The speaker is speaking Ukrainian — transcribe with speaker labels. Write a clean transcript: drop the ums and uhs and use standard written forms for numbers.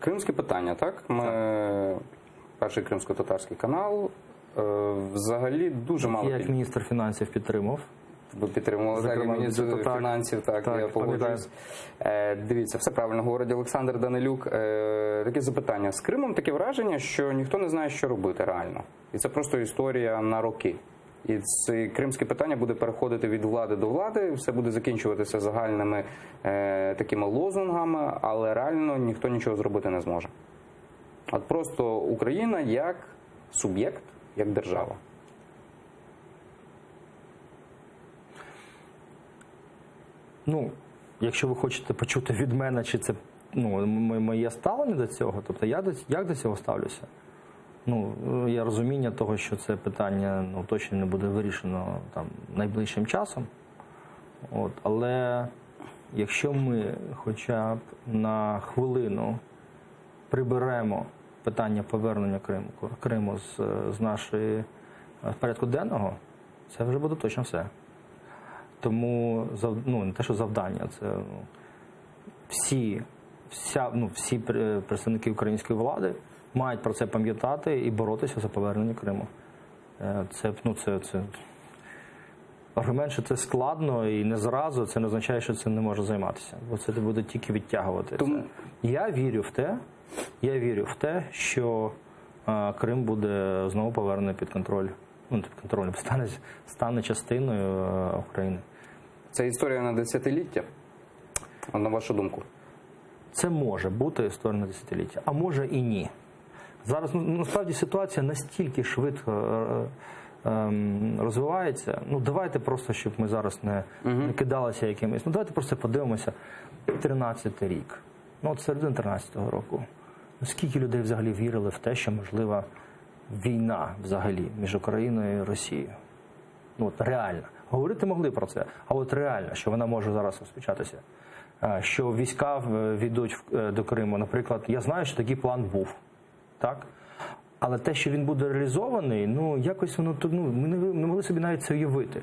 Speaker 1: Кримське питання, так? Ми перший кримсько-татарський канал. Взагалі дуже мало.
Speaker 2: Я як міністр фінансів підтримав.
Speaker 1: Ви підтримували так, і міністр фінансів, так, я погоджуюсь. Дивіться, все правильно говорить Олександр Данилюк. Таке запитання. З Кримом таке враження, що ніхто не знає, що робити реально. І це просто історія на роки. І це кримське питання буде переходити від влади до влади, все буде закінчуватися загальними такими лозунгами, але реально ніхто нічого зробити не зможе. От просто Україна як суб'єкт, як держава.
Speaker 2: Ну, якщо ви хочете почути від мене, чи це моє ставлення до цього, тобто як до цього ставлюся? Ну, є розуміння того, що це питання точно не буде вирішено там найближчим часом. Але якщо ми хоча б на хвилину приберемо питання повернення Криму з нашої порядку денного, це вже буде точно все. Тому не те, що завдання, це всі представники української влади мають про це пам'ятати і боротися за повернення Криму. Це аргумент, що це складно і не зразу, це не означає, що це не може займатися. Бо це буде тільки відтягувати. Це. Я вірю в те, що Крим буде знову повернений під контроль. Під контролем стане частиною України.
Speaker 1: Це історія на десятиліття, на вашу думку?
Speaker 2: Це може бути історія на десятиліття, а може і ні. Зараз, насправді, ситуація настільки швидко розвивається. Давайте просто, щоб ми зараз не кидалися якимось. Давайте просто подивимося. 13-й рік. От середина 13-го року. Скільки людей взагалі вірили в те, що можлива війна взагалі між Україною і Росією? Реально. Говорити могли про це, а от реально, що вона може зараз розпочатися. Що війська війдуть до Криму, наприклад, я знаю, що такий план був, так? Але те, що він буде реалізований, якось воно, ми не могли собі навіть це уявити.